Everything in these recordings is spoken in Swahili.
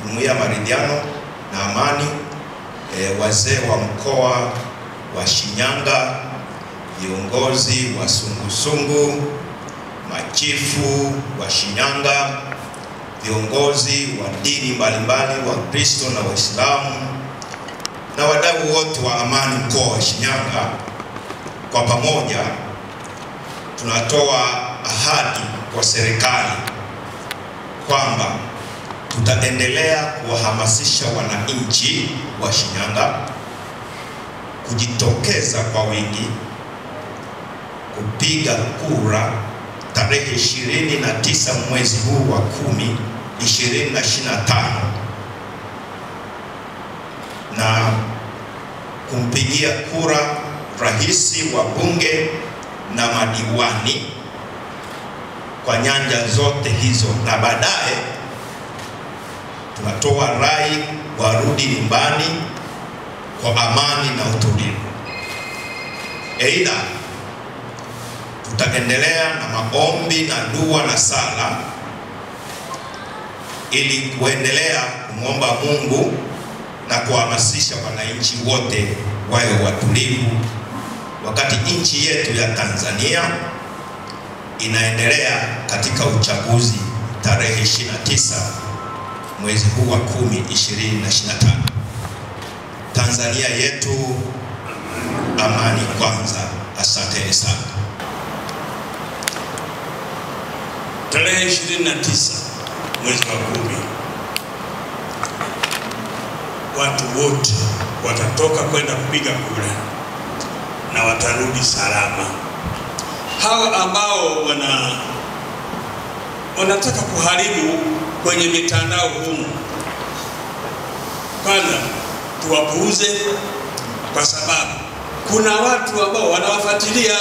Jumuiya Maridhiano na Amani, wazee wa mkoa wa Shinyanga, viongozi wa sungusungu, machifu wa Shinyanga, viongozi wa dini mbalimbali wa Kristo na Waislamu na wadau wote wa amani mkoa wa Shinyanga, kwa pamoja tunatoa ahadi kwa serikali kwamba tutaendelea kuwahamasisha wananchi wa Shinyanga kujitokeza kwa wingi kupiga kura tarehe 29 mwezi huu wa 10, 2025 na kumpigia kura rais wa bunge na madiwani kwa nyanja zote hizo, na baadaye tunatoa rai warudi nyumbani kwa amani na utulivu. Aidha, tutaendelea na maombi na dua na sala ili kuendelea kumwomba Mungu na kuhamasisha wananchi wote wawe watulivu wakati nchi yetu ya Tanzania inaendelea katika uchaguzi tarehe 29 mwezi huu wa 10, 2025. Tanzania yetu, amani kwanza. Asante sana. Tarehe 29 mwezi wa 10, watu wote watatoka kwenda kupiga kura na watarudi salama. Hawa ambao wanataka kuharibu kwenye mitandao humu, kwanza tuwapuuze, kwa sababu kuna watu ambao wanawafuatilia.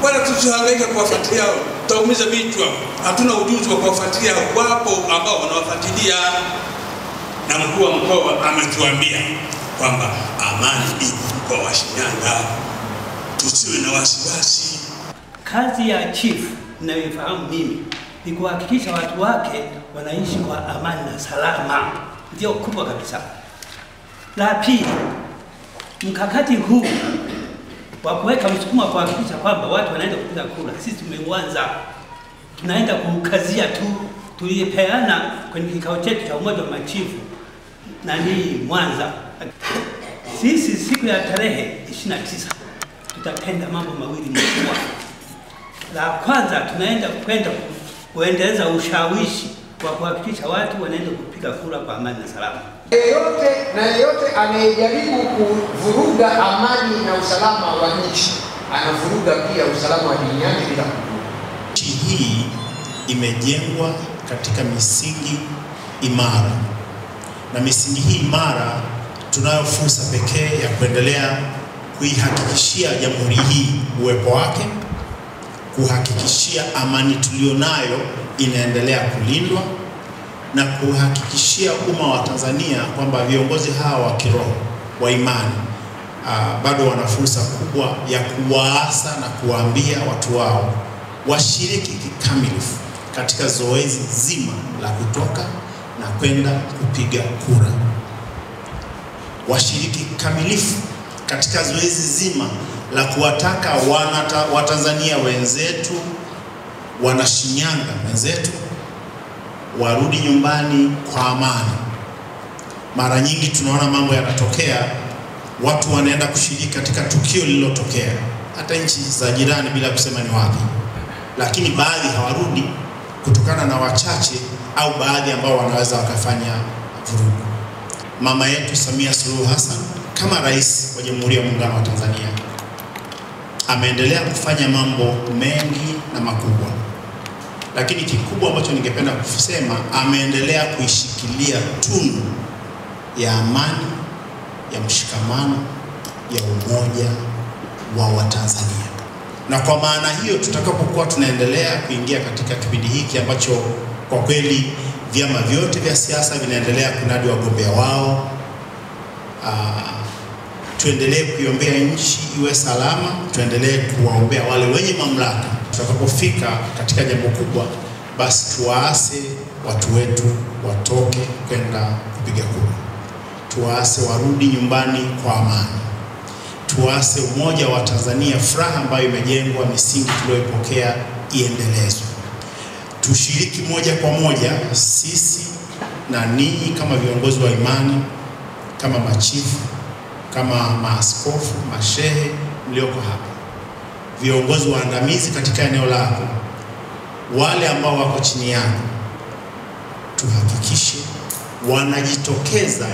Wala tusihangaike kuwafuatilia, tutaumiza vichwa. Hatuna ujuzi wa kuwafuatilia. Wapo ambao wanawafuatilia, na mkuu wa mkoa ametuambia kwamba amani ipo mkoa wa Shinyanga, tusiwe na wasiwasi. Kazi ya chief ninayofahamu mimi ni kuhakikisha watu wake wanaishi kwa amani na salama, ndio kubwa kabisa. La pili, mkakati huu wa kuweka msukumo wa kuhakikisha kwamba watu wanaenda kupiga kura, sisi tumeuanza, tunaenda kukazia tu. Tulipeana kwenye kikao chetu cha umoja wa machifu Mwanza. Sisi siku ya tarehe 29 tutapenda mambo mawili makubwa. La kwanza, tunaenda kuendeleza ushawishi wa kuhakikisha watu wanaenda kupiga kura kwa amani na salama. Yeyote anayejaribu kuvuruga amani na usalama wa nchi anavuruga pia usalama wa dini yake bila kujua. Nchi hii imejengwa katika misingi imara, na misingi hii imara tunayo fursa pekee ya kuendelea kuihakikishia jamhuri hii uwepo wake, kuhakikishia amani tulionayo inaendelea kulindwa, na kuhakikishia umma wa Tanzania kwamba viongozi hawa wa kiroho wa imani bado wana fursa kubwa ya kuwaasa na kuwaambia watu wao washiriki kikamilifu katika zoezi zima la kutoka na kwenda kupiga kura. Washiriki kikamilifu katika zoezi zima la kuwataka Watanzania wenzetu, wana Shinyanga wenzetu warudi nyumbani kwa amani. Mara nyingi tunaona mambo yanatokea, watu wanaenda kushiriki katika tukio lililotokea hata nchi za jirani bila kusema ni wapi, lakini baadhi hawarudi kutokana na wachache au baadhi ambao wanaweza wakafanya vurugu. Mama yetu Samia Suluhu Hassan kama rais wa Jamhuri ya Muungano wa Tanzania ameendelea kufanya mambo mengi na makubwa, lakini kikubwa ambacho ningependa kusema, ameendelea kuishikilia tunu ya amani, ya mshikamano, ya umoja wa Watanzania. Na kwa maana hiyo, tutakapokuwa tunaendelea kuingia katika kipindi hiki ambacho kwa kweli vyama vyote vya siasa vinaendelea kunadi wagombea wao, tuendelee kuiombea nchi iwe salama, tuendelee kuwaombea wale wenye mamlaka. Tutakapofika katika jambo kubwa, basi tuwaase watu wetu watoke kwenda kupiga kura. Tuwaase warudi nyumbani kwa amani. Tuwaase umoja wa Tanzania, furaha ambayo imejengwa, misingi tuliyopokea iendelezwe. Tushiriki moja kwa moja sisi na ninyi kama viongozi wa imani, kama machifu, kama maaskofu, mashehe mlioko hapa, viongozi waandamizi katika eneo lako, wale ambao wako chini yako, tuhakikishe wanajitokeza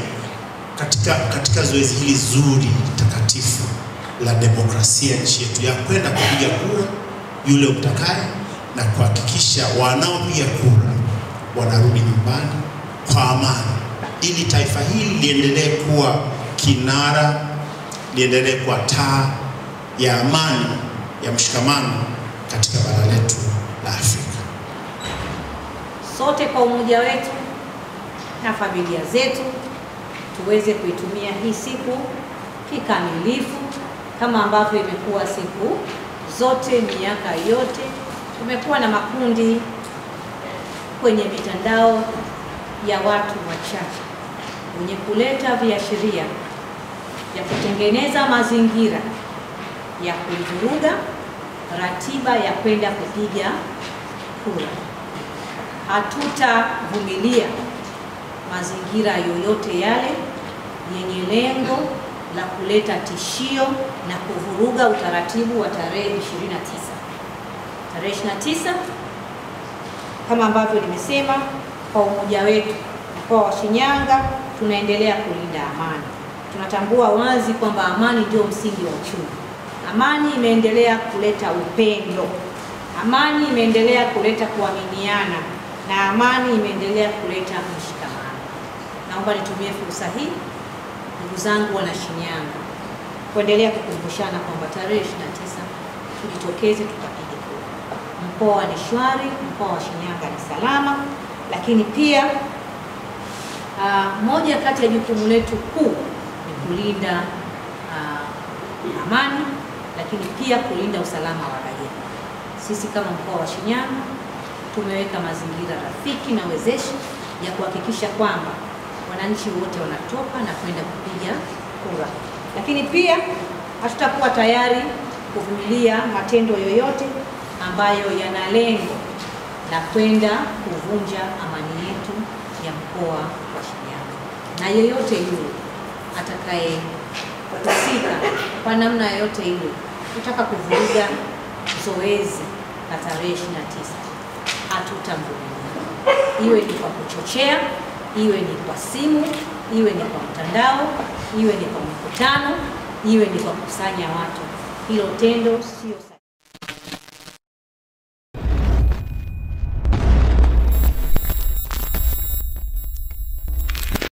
katika zoezi hili zuri takatifu la demokrasia nchi yetu, ya kwenda kupiga kura yule utakaye, na kuhakikisha wanaopiga kura wanarudi nyumbani kwa amani, ili taifa hili liendelee kuwa kinara, liendelee kuwa taa ya amani, ya mshikamano katika bara letu la Afrika. Sote kwa umoja wetu na familia zetu tuweze kuitumia hii siku kikamilifu kama ambavyo imekuwa siku zote miaka yote. Tumekuwa na makundi kwenye mitandao ya watu wachache wenye kuleta viashiria ya kutengeneza mazingira ya kuvuruga ratiba ya kwenda kupiga kura. Hatutavumilia mazingira yoyote yale yenye lengo la kuleta tishio na kuvuruga utaratibu wa tarehe 29. Tarehe 29 kama ambavyo nimesema, kwa umoja wetu mkoa wa Shinyanga tunaendelea kulinda amani. Tunatambua wazi kwamba amani ndio msingi wa uchumi. Amani imeendelea kuleta upendo. Amani imeendelea kuleta kuaminiana, na amani imeendelea kuleta mshikamano. Naomba nitumie fursa hii, ndugu zangu wana Shinyanga, kuendelea kukumbushana kwamba tarehe 29 tujitokeze tukapige kura. Mkoa ni shwari, mkoa wa Shinyanga ni salama, lakini pia moja kati ya jukumu letu kuu ni kulinda amani, lakini pia kulinda usalama wa raia. Sisi kama mkoa wa Shinyanga tumeweka mazingira rafiki na wezeshi ya kuhakikisha kwamba wananchi wote wanatoka na kwenda kupiga kura, lakini pia hatutakuwa tayari kuvumilia matendo yoyote ambayo yana lengo la kwenda kuvunja amani yetu ya mkoa wa Shinyanga. Na yeyote yule atakayehusika kwa namna yoyote ile kutaka kuvuruga zoezi la tarehe 29, hatutamvumilia. Iwe ni kwa kuchochea, iwe ni kwa simu, iwe ni kwa mtandao, iwe ni kwa mkutano, iwe ni kwa kusanya watu, hilo tendo sio